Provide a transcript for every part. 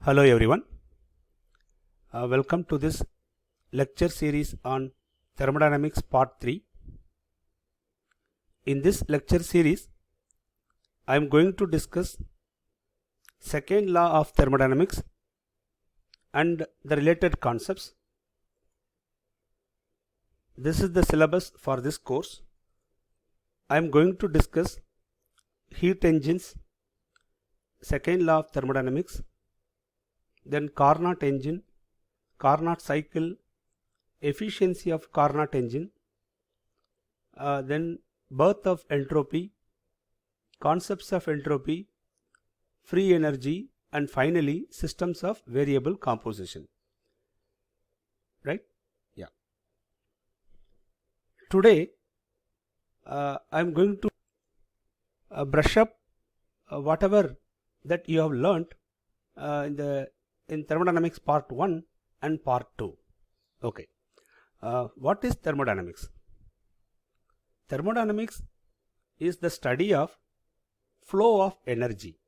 Hello everyone, welcome to this lecture series on thermodynamics part 3. In this lecture series, I am going to discuss second law of thermodynamics and the related concepts. This is the syllabus for this course. I am going to discuss heat engines, second law of thermodynamics, then Carnot engine, Carnot cycle, efficiency of Carnot engine, then birth of entropy, concepts of entropy, free energy, and finally systems of variable composition. Right? Yeah. Today I am going to brush up whatever that you have learnt in thermodynamics part 1 and part 2. Okay. What is thermodynamics? Thermodynamics is the study of flow of energy.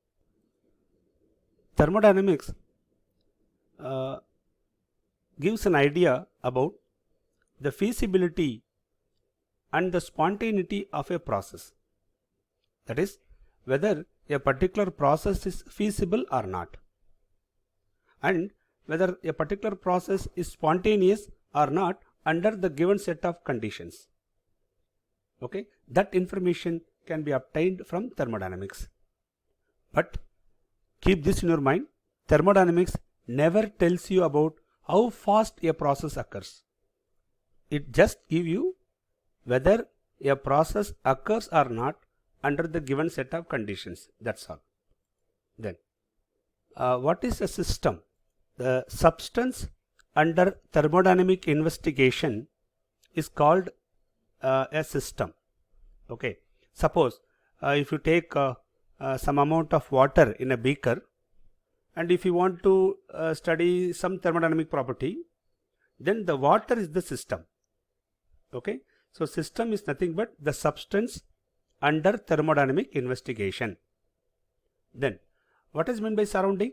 Thermodynamics gives an idea about the feasibility and the spontaneity of a process. That is, whether a particular process is feasible or not, and whether a particular process is spontaneous or not under the given set of conditions. Okay, that information can be obtained from thermodynamics. But keep this in your mind, thermodynamics never tells you about how fast a process occurs. It just gives you whether a process occurs or not under the given set of conditions. That's all. Then what is a system? The substance under thermodynamic investigation is called a system. Okay, suppose if you take some amount of water in a beaker, and if you want to study some thermodynamic property, then the water is the system. Okay, so system is nothing but the substance under thermodynamic investigation. Then what is meant by surrounding?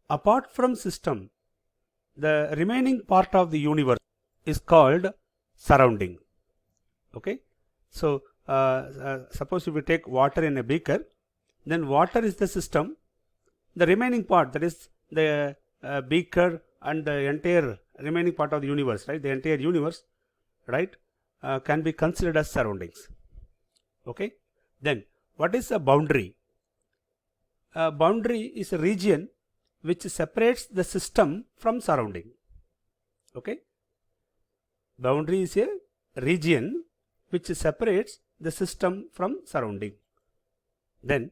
Apart from system, the remaining part of the universe is called surrounding. Okay, so suppose if we take water in a beaker, then water is the system. The remaining part, that is the beaker and the entire remaining part of the universe, right? The entire universe, right, can be considered as surroundings. Okay, then what is a boundary? A boundary is a region which separates the system from surrounding. Okay, boundary is a region which separates the system from surrounding. Then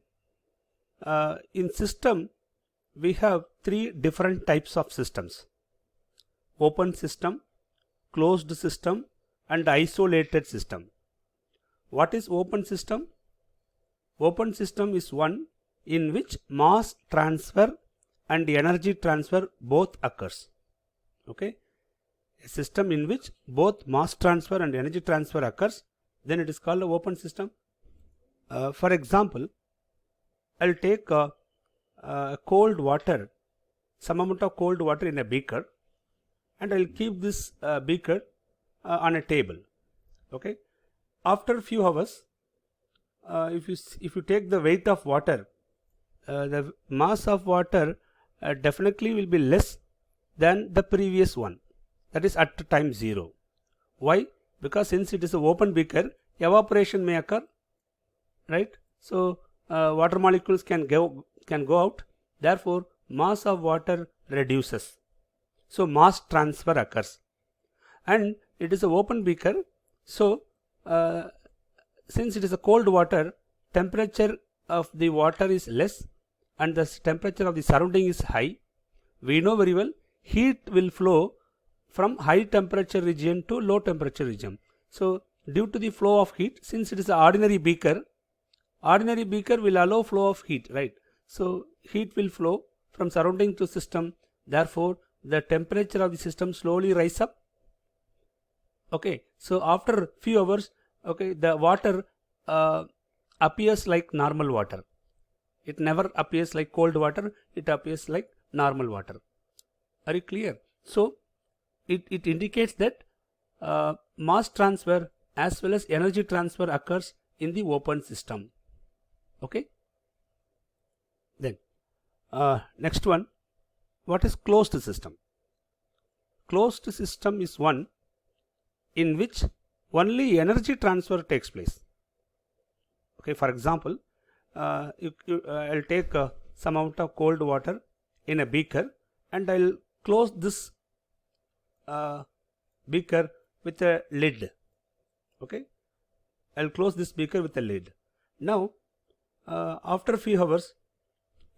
in system we have three different types of systems: open system, closed system, and isolated system. What is open system? Open system is one in which mass transfer and energy transfer both occurs. Okay, a system in which both mass transfer and energy transfer occurs, then it is called an open system. For example, I'll take cold water, some amount of cold water in a beaker, and I'll keep this beaker on a table. Okay, after a few hours, if you take the weight of water, the mass of water definitely will be less than the previous one, that is at time 0. Why? Because since it is an open beaker, evaporation may occur, right? So water molecules can go out, therefore mass of water reduces, so mass transfer occurs. And it is an open beaker, so since it is a cold water, temperature of the water is less and the temperature of the surrounding is high. We know very well heat will flow from high temperature region to low temperature region. So due to the flow of heat, since it is an ordinary beaker will allow flow of heat, right? So heat will flow from surrounding to system, therefore the temperature of the system slowly rise up. Okay, so after few hours, okay, the water appears like normal water. It never appears like cold water, it appears like normal water. Are you clear? So it indicates that mass transfer as well as energy transfer occurs in the open system. Okay. Then next one, what is closed system? Closed system is one in which only energy transfer takes place. Okay, for example, I'll take some amount of cold water in a beaker and I'll close this beaker with a lid. Okay, I'll close this beaker with a lid. Now after a few hours,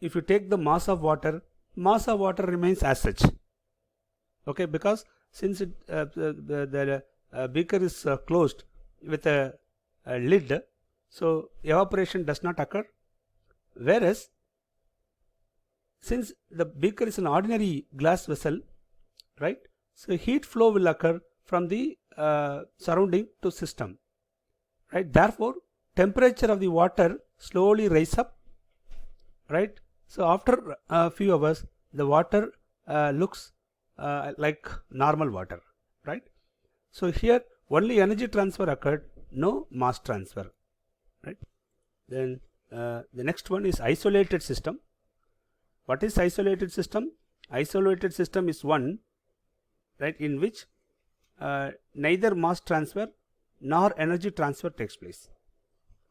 if you take the mass of water remains as such. Okay, because since the beaker is closed with a lid, so evaporation does not occur. Whereas since the beaker is an ordinary glass vessel, right, so heat flow will occur from the surrounding to system, right. Therefore temperature of the water slowly rise up, right. So after a few hours the water looks like normal water, right. So here only energy transfer occurred, no mass transfer, right. Then the next one is isolated system. What is isolated system? Isolated system is one, right, in which neither mass transfer nor energy transfer takes place.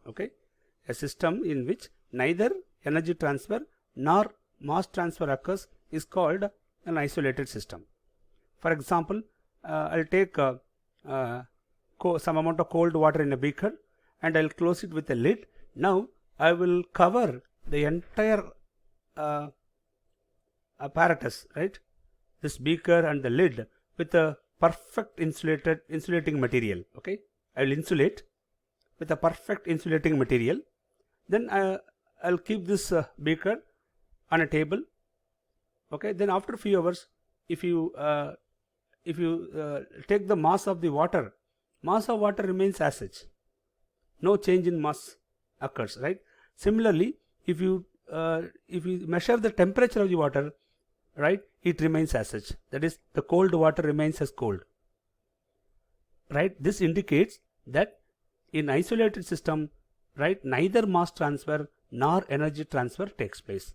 Okay, a system in which neither energy transfer nor mass transfer occurs is called an isolated system. For example, I'll take some amount of cold water in a beaker and I'll close it with a lid. Now I will cover the entire apparatus, right, this beaker and the lid with a perfect insulating material. Okay, I will insulate with a perfect insulating material. Then I'll keep this beaker on a table. Okay, then after a few hours, if you take the mass of water remains as such, no change in mass occurs, right. Similarly, if you measure the temperature of the water, right, it remains as such, that is the cold water remains as cold, right. This indicates that in isolated system, right, neither mass transfer nor energy transfer takes place,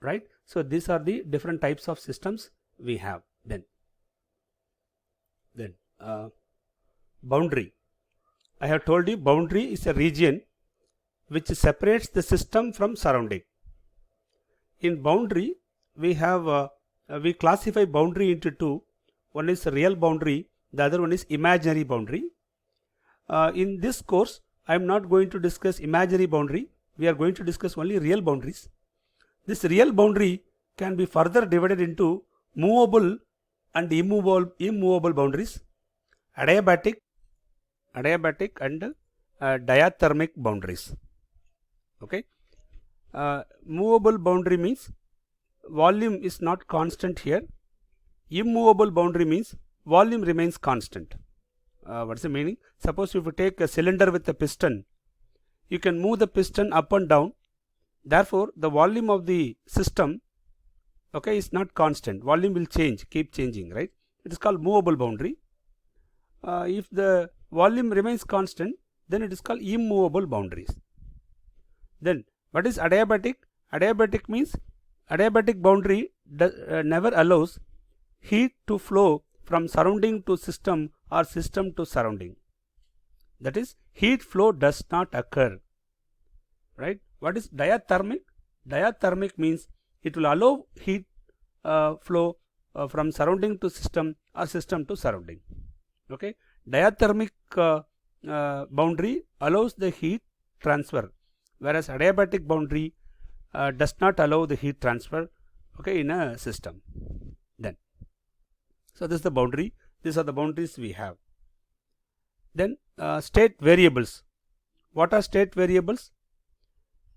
right. So these are the different types of systems we have. Then boundary. I have told you boundary is a region which separates the system from surrounding. In boundary we have we classify boundary into two. One is real boundary, the other one is imaginary boundary. In this course I am not going to discuss imaginary boundary, we are going to discuss only real boundaries. This real boundary can be further divided into movable and immovable boundaries, adiabatic and diathermic boundaries. Okay, movable boundary means volume is not constant here. Immovable boundary means volume remains constant. What's the meaning? Suppose if you take a cylinder with a piston, you can move the piston up and down. Therefore the volume of the system, okay, is not constant. Volume will change, keep changing, right. It is called movable boundary. If the volume remains constant, then it is called immovable boundaries. Then what is adiabatic? Adiabatic means adiabatic boundary never allows heat to flow from surrounding to system or system to surrounding. That is, heat flow does not occur, right. What is diathermic? Diathermic means it will allow heat flow from surrounding to system or system to surrounding. Okay, diathermic boundary allows the heat transfer, whereas adiabatic boundary does not allow the heat transfer, okay, in a system. Then, so this is the boundary. These are the boundaries we have. Then state variables. What are state variables?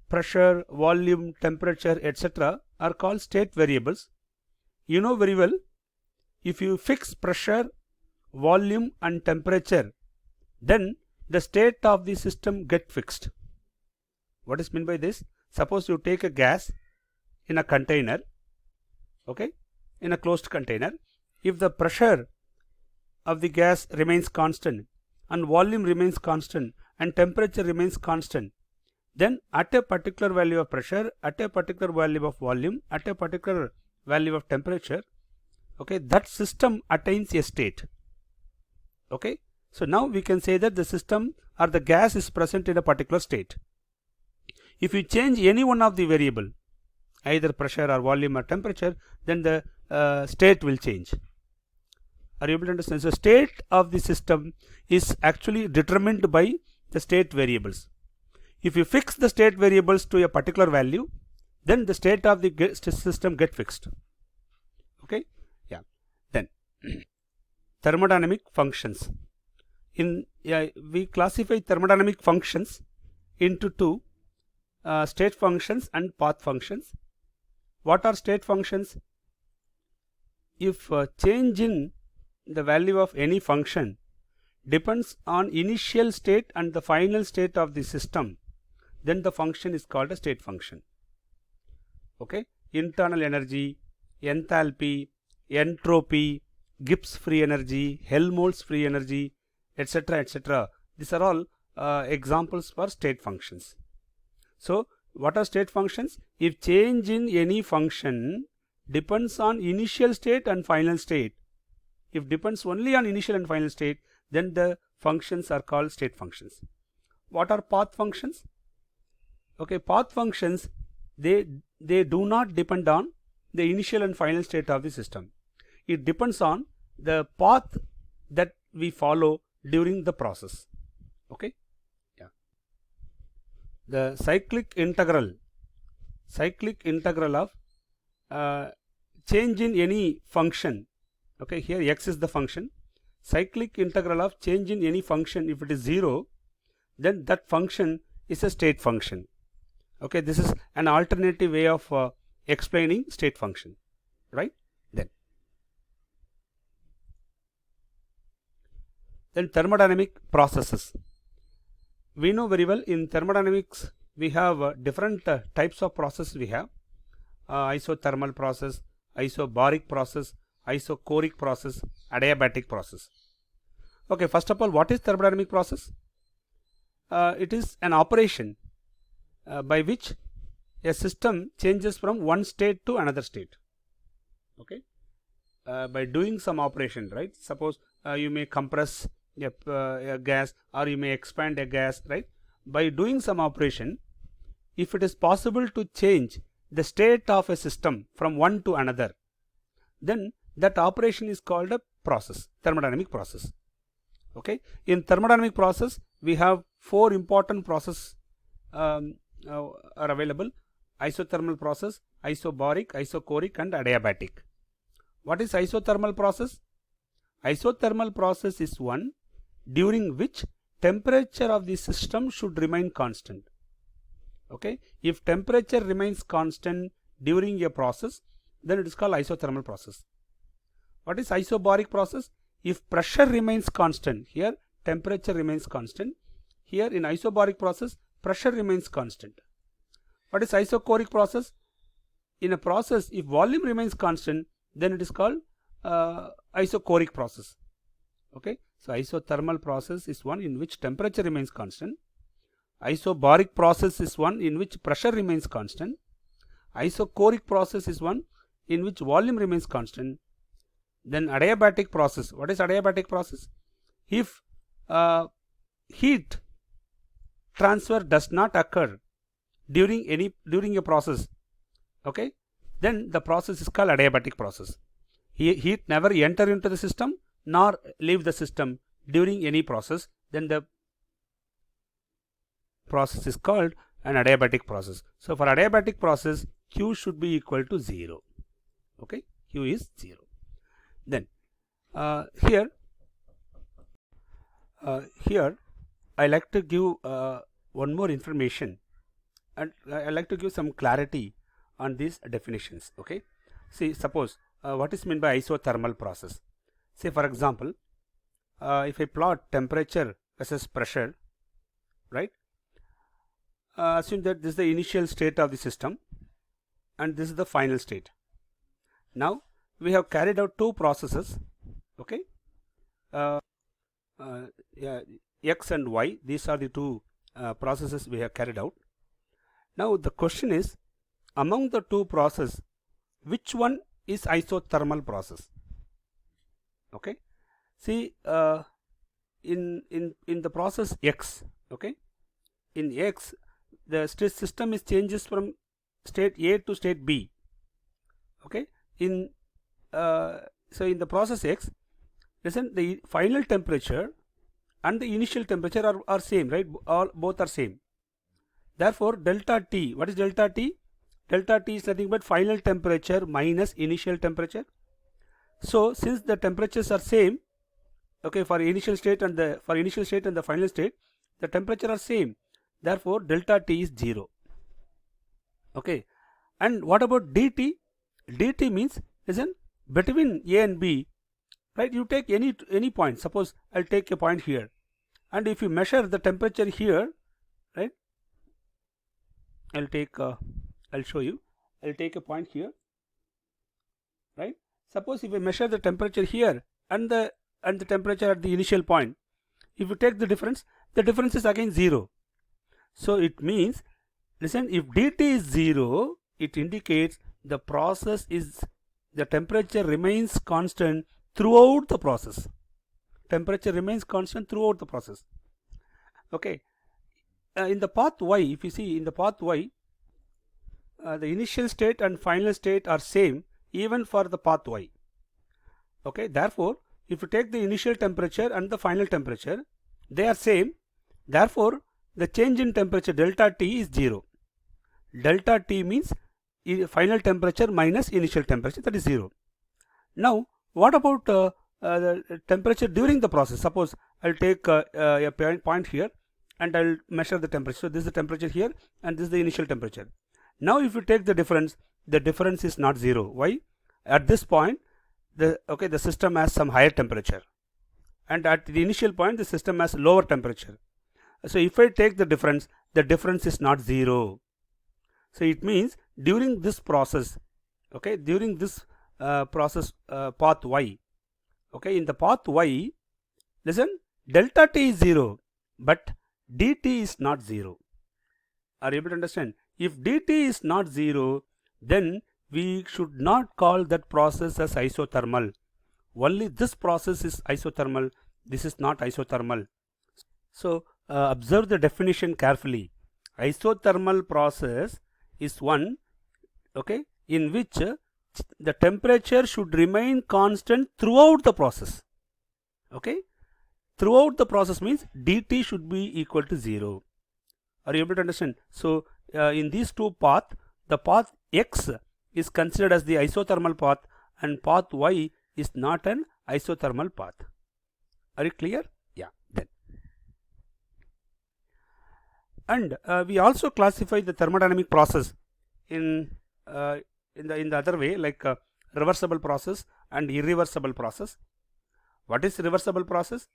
Pressure, volume, temperature, etc. are called state variables. You know very well, if you fix pressure, volume and temperature, then the state of the system get fixed. What is meant by this? Suppose you take a gas in a container okay, in a closed container. If the pressure of the gas remains constant and volume remains constant and temperature remains constant, then at a particular value of pressure, at a particular value of volume, at a particular value of temperature, okay, that system attains a state. Okay, so now we can say that the system or the gas is present in a particular state. If you change any one of the variable, either pressure or volume or temperature, then the state will change. Are you able to understand? So state of the system is actually determined by the state variables. If you fix the state variables to a particular value, then the state of the system get fixed. Okay, yeah. Then thermodynamic functions. We classify thermodynamic functions into two, state functions and path functions. What are state functions? If change in the value of any function depends on initial state and the final state of the system, then the function is called a state function. Okay, internal energy, enthalpy, entropy, Gibbs free energy, Helmholtz free energy, etc., etc. These are all examples for state functions. So what are state functions? If change in any function depends on initial state and final state, if depends only on initial and final state, then the functions are called state functions. What are path functions? Okay, path functions, they do not depend on the initial and final state of the system. It depends on the path that we follow during the process. Okay, yeah. The cyclic integral of change in any function. Okay, here x is the function. Cyclic integral of change in any function, if it is 0, then that function is a state function. Okay, this is an alternative way of explaining state function, right? Then thermodynamic processes. We know very well in thermodynamics we have different types of processes. We have isothermal process, isobaric process, isochoric process, adiabatic process. Okay, first of all, what is thermodynamic process? It is an operation by which a system changes from one state to another state. Okay, by doing some operation, right? Suppose you may compress a gas, or you may expand a gas, right? By doing some operation, if it is possible to change the state of a system from one to another, then that operation is called a process, thermodynamic process. Okay, in thermodynamic process we have 4 important processes are available: isothermal process, isobaric, isochoric and adiabatic. What is isothermal process? Isothermal process is one during which temperature of the system should remain constant. Okay, if temperature remains constant during a process, then it is called isothermal process. What is isobaric process? If pressure remains constant, here temperature remains constant. Here in isobaric process, pressure remains constant. What is isochoric process? In a process, if volume remains constant, then it is called isochoric process. Okay, so isothermal process is one in which temperature remains constant. Isobaric process is one in which pressure remains constant. Isochoric process is one in which volume remains constant. Then adiabatic process. What is adiabatic process? If heat transfer does not occur during a process, okay, then the process is called adiabatic process. Heat never enter into the system nor leave the system during any process, then the process is called an adiabatic process. So for adiabatic process, Q should be equal to 0. Okay, Q is 0. Then here I like to give one more information, and I like to give some clarity on these definitions. Okay, see, suppose what is meant by isothermal process? Say for example, if I plot temperature versus pressure, right? Assume that this is the initial state of the system and this is the final state. Now we have carried out two processes, okay, yeah, X and Y. These are the two processes we have carried out. Now the question is, among the two processes, which one is isothermal process? Okay, see, in the process X, okay, in X the system is changes from state A to state B, okay. In so in the process X, listen, the final temperature and the initial temperature are same, right? Both are same. Therefore delta T, what is delta T? Delta T is nothing but final temperature minus initial temperature. So since the temperatures are same, okay, for initial state and the final state, the temperature are same. Therefore delta T is 0. Okay, and what about dt? Dt means, listen, between A and B, right? You take any point. Suppose I'll take a point here, and if you measure the temperature here, right? I'll show you. I'll take a point here, right? Suppose if I measure the temperature here and the temperature at the initial point, if you take the difference is again 0. So it means, listen, if dt is 0, it indicates the temperature remains constant throughout the process. Temperature remains constant throughout the process. Okay. In the path Y, if you see in the path Y, the initial state and final state are same even for the path Y. Okay. Therefore, if you take the initial temperature and the final temperature, they are same. Therefore, the change in temperature delta T is 0. Delta T means final temperature minus initial temperature, that is 0. Now what about the temperature during the process? Suppose I'll take a point here and I'll measure the temperature. So this is the temperature here and this is the initial temperature. Now if you take the difference is not 0. Why? At this point the system has some higher temperature, and at the initial point the system has lower temperature. So if I take the difference is not 0. So it means during this process, okay, during this process path Y, okay, in the path Y, listen, delta T is 0 but dt is not 0. Are you able to understand? If dt is not 0, then we should not call that process as isothermal. Only this process is isothermal, this is not isothermal. So observe the definition carefully. Isothermal process is one, okay, in which the temperature should remain constant throughout the process. Okay, throughout the process means dt should be equal to 0. Are you able to understand? So in these two paths, the path X is considered as the isothermal path and path Y is not an isothermal path. Are you clear? Yeah. Then, and we also classify the thermodynamic process in the other way, like reversible process and irreversible process. What is reversible process?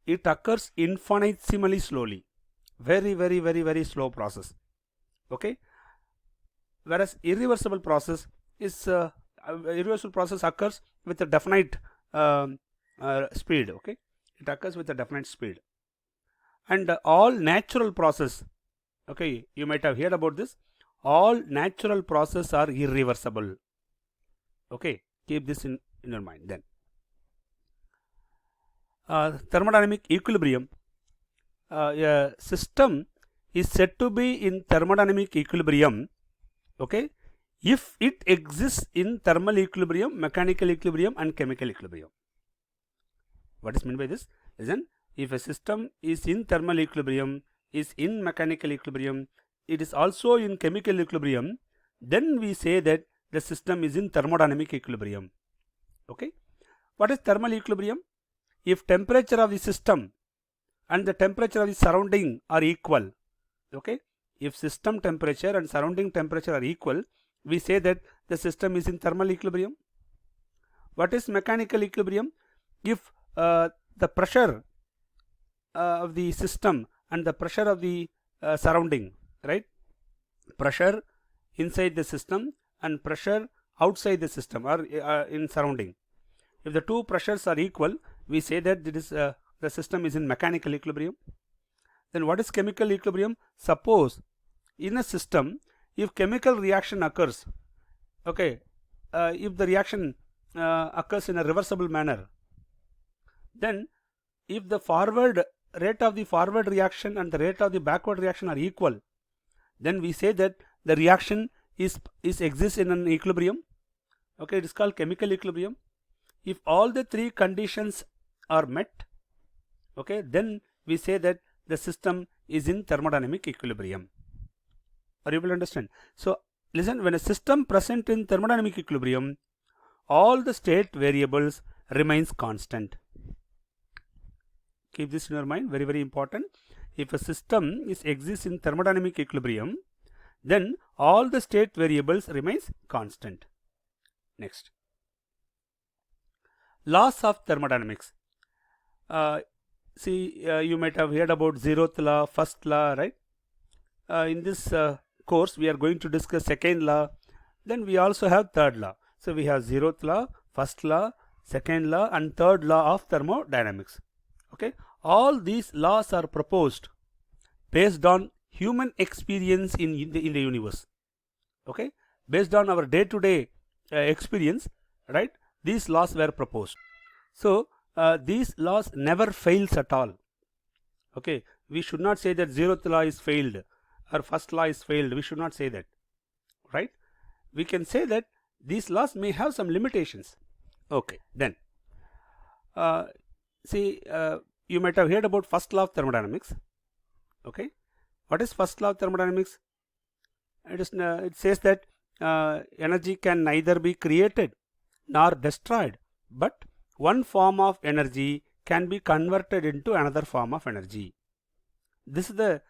It occurs infinitesimally slowly, very slow process. Okay, whereas irreversible process is irreversible process occurs with a definite speed. Okay, it occurs with a definite speed, and all natural process, okay, you might have heard about this, all natural processes are irreversible. Okay, keep this in your mind. Then thermodynamic equilibrium, a system is said to be in thermodynamic equilibrium, okay, if it exists in thermal equilibrium, mechanical equilibrium and chemical equilibrium. What is meant by this? Listen, if a system is in thermal equilibrium, is in mechanical equilibrium, it is also in chemical equilibrium, then we say that the system is in thermodynamic equilibrium. Okay, what is thermal equilibrium? If temperature of the system and the temperature of the surrounding are equal, okay, if system temperature and surrounding temperature are equal, we say that the system is in thermal equilibrium. What is mechanical equilibrium? If the pressure of the system and the pressure of the surrounding, right, pressure inside the system and pressure outside the system or in surrounding. If the two pressures are equal, we say that it is the system is in mechanical equilibrium. Then what is chemical equilibrium? Suppose in a system, if chemical reaction occurs, okay, if the reaction occurs in a reversible manner, then if the forward rate of the forward reaction and the rate of the backward reaction are equal, then we say that the reaction is exists in an equilibrium. Okay, it is called chemical equilibrium. If all the three conditions are met, okay, then we say that the system is in thermodynamic equilibrium. Are you able to understand? So listen, when a system present in thermodynamic equilibrium, all the state variables remains constant. Keep this in your mind, very important. If a system exists in thermodynamic equilibrium, then all the state variables remains constant. Next, laws of thermodynamics. You might have heard about zeroth law, first law, right? In this course we are going to discuss second law, then we also have third law. So we have zeroth law, first law, second law and third law of thermodynamics. Okay, all these laws are proposed based on human experience in the universe. Okay, based on our day-to-day experience, right? These laws were proposed. So these laws never fails at all. Okay, we should not say that zeroth law is failed or first law is failed. We should not say that, right? We can say that these laws may have some limitations. Okay, then you might have heard about first law of thermodynamics. Okay, what is first law of thermodynamics? It says that energy can neither be created nor destroyed, but one form of energy can be converted into another form of energy. This is the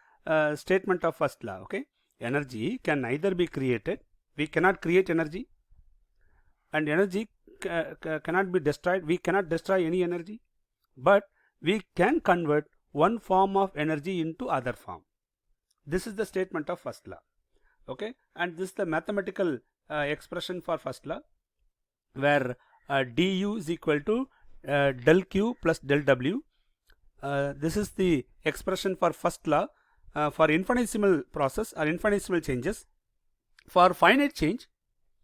statement of first law. Okay, energy can neither be created, we cannot create energy, and energy cannot be destroyed, we cannot destroy any energy, but we can convert one form of energy into other form. This is the statement of first law. Okay, and this is the mathematical expression for first law, where du is equal to del q plus del w. This is the expression for first law for infinitesimal process or infinitesimal changes. For finite change,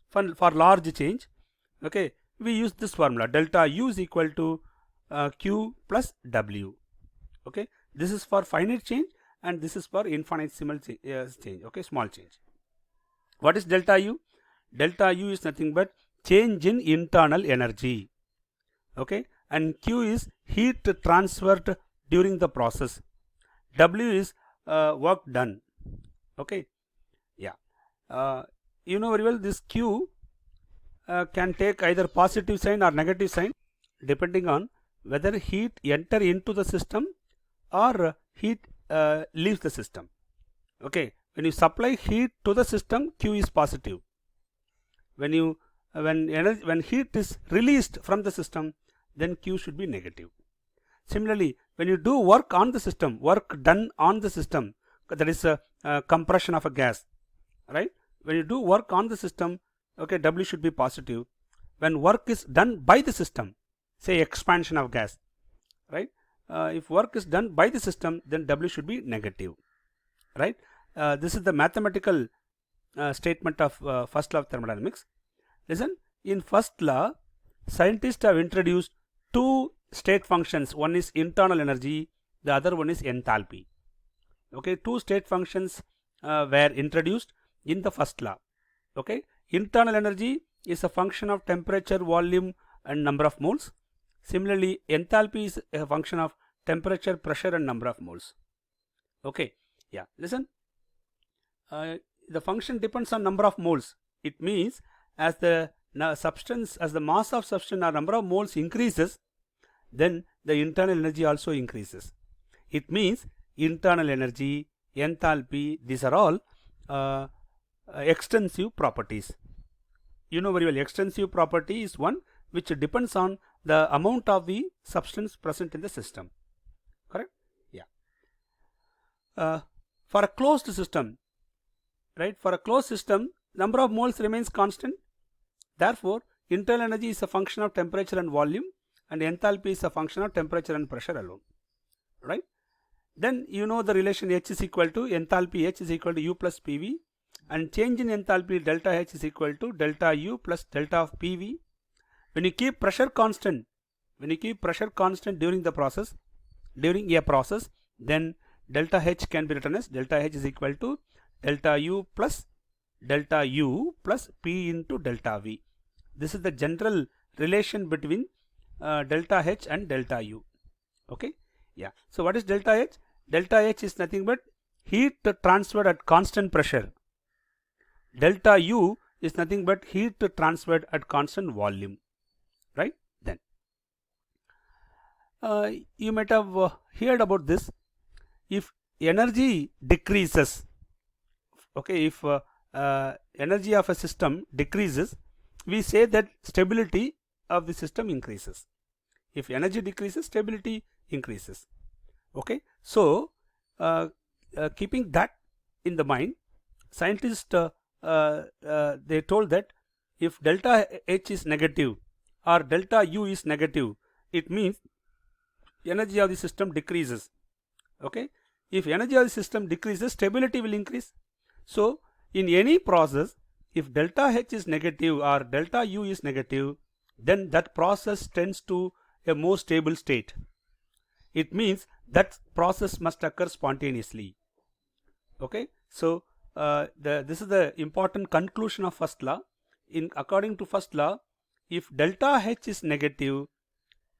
for large change, okay, we use this formula, delta u is equal to q plus w. Okay, this is for finite change and this is for infinitesimal change. Okay, small change. What is delta u? Delta u is nothing but change in internal energy. Okay, and q is heat transferred during the process. W is work done. Okay, yeah, you know very well this q can take either positive sign or negative sign depending on whether heat enter into the system or heat leaves the system. Okay, when you supply heat to the system, q is positive. When heat is released from the system, then q should be negative. Similarly, when you do work on the system, work done on the system, that is a compression of a gas, right? When you do work on the system, okay, w should be positive. When work is done by the system, say expansion of gas, right? If work is done by the system, then w should be negative, right? This is the mathematical statement of first law of thermodynamics. Listen, in first law, scientists have introduced two state functions. One is internal energy, the other one is enthalpy. Okay, two state functions were introduced in the first law. Okay, internal energy is a function of temperature, volume and number of moles. Similarly, enthalpy is a function of temperature, pressure and number of moles. Okay, yeah, listen, the function depends on number of moles. It means as the substance, as the mass of substance or number of moles increases, then the internal energy also increases. It means internal energy, enthalpy, these are all extensive properties. You know very well, extensive property is one which depends on the amount of the substance present in the system. Correct? Yeah. For a closed system, right? For a closed system, number of moles remains constant. Therefore, internal energy is a function of temperature and volume, and enthalpy is a function of temperature and pressure alone, right? Then you know the relation H is equal to enthalpy H is equal to U plus PV, and change in enthalpy delta H is equal to delta U plus delta of PV. When you keep pressure constant, during a process, then delta H can be written as delta H is equal to delta U plus P into delta V. This is the general relation between delta H and delta U. Okay, yeah. So what is delta H? Delta H is nothing but heat transferred at constant pressure. Delta U is nothing but heat transferred at constant volume, right? Then you might have heard about this. If energy decreases, okay, if energy of a system decreases, we say that stability of the system increases. If energy decreases, stability increases. Okay, so keeping that in the mind, scientists they told that if delta H is negative or delta U is negative, it means energy of the system decreases. Okay, if energy of the system decreases, stability will increase. So in any process, if delta H is negative or delta U is negative, then that process tends to a more stable state. It means that process must occur spontaneously. Okay, so this is the important conclusion of first law. According to first law, if delta H is negative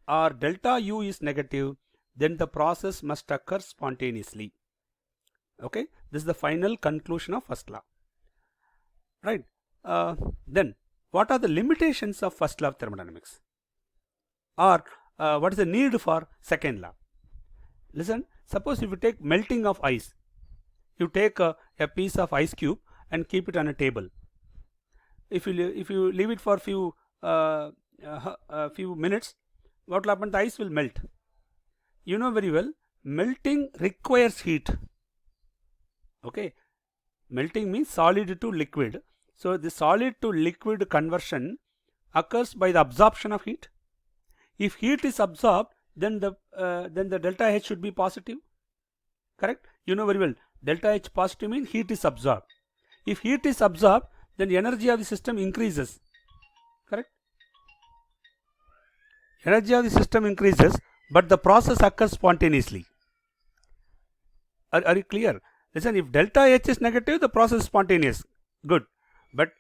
or delta U is negative, then the process must occur spontaneously. Okay, this is the final conclusion of first law, right? Then what are the limitations of first law of thermodynamics, or what is the need for second law? Listen, suppose if you take melting of ice, you take a piece of ice cube and keep it on a table. If you leave it for few minutes, what will happen? The ice will melt. You know very well, melting requires heat. Okay, melting means solid to liquid. So the solid to liquid conversion occurs by the absorption of heat. If heat is absorbed, then the delta H should be positive. Correct? You know very well, delta H positive means heat is absorbed. If heat is absorbed, then the energy of the system increases. Correct? Energy of the system increases, but the process occurs spontaneously. Are you clear? Listen, if delta H is negative, the process is spontaneous. Good. But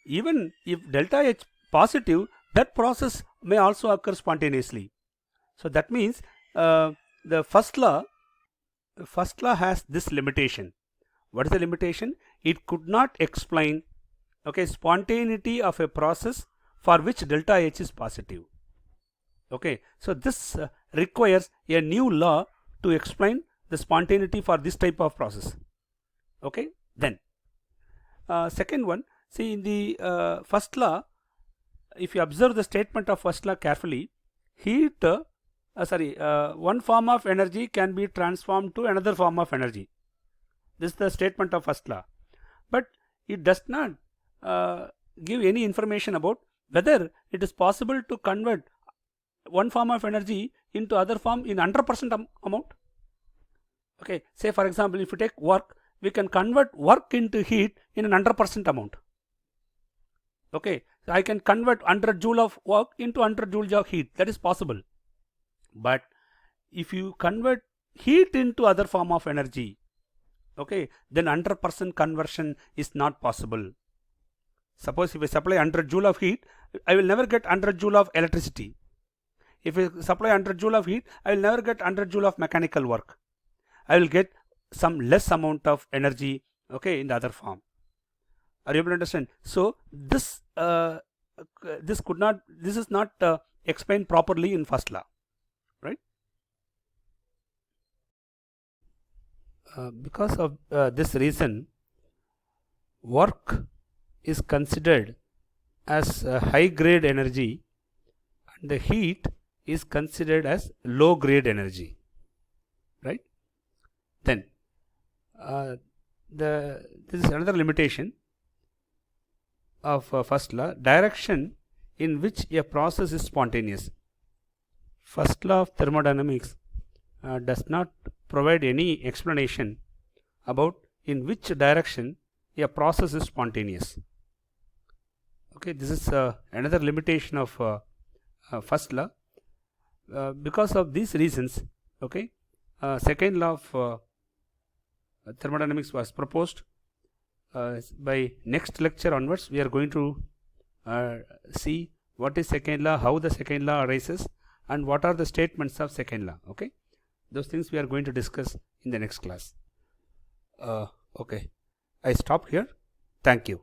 even if delta H positive, that process may also occur spontaneously. So that means the first law has this limitation. What is the limitation? It could not explain, okay, spontaneity of a process for which delta H is positive. Okay, so this requires a new law to explain the spontaneity for this type of process. Okay, then second one, see in the first law, if you observe the statement of first law carefully, heat one form of energy can be transformed to another form of energy. This is the statement of first law, but it does not give any information about whether it is possible to convert one form of energy into other form in 100% amount. Okay, say for example, if you take work, we can convert work into heat in an 100% amount. Okay, so I can convert 100 joule of work into 100 joules of heat. That is possible. But if you convert heat into other form of energy, okay, then 100% conversion is not possible. Suppose if I supply 100 joule of heat, I will never get 100 joule of electricity. If I supply 100 joule of heat, I will never get 100 joule of mechanical work. I will get some less amount of energy, okay, in the other form. Are you able to understand? So this is not explained properly in first law, right? Because of this reason, work is considered as high grade energy and the heat is considered as low grade energy, right? Then this is another limitation. of first law, direction in which a process is spontaneous. First law of thermodynamics does not provide any explanation about in which direction a process is spontaneous. Okay, this is another limitation of first law. Because of these reasons, okay, second law of thermodynamics was proposed. By next lecture onwards, we are going to see what is second law, how the second law arises, and what are the statements of second law. Okay, those things we are going to discuss in the next class. Okay, I stop here. Thank you.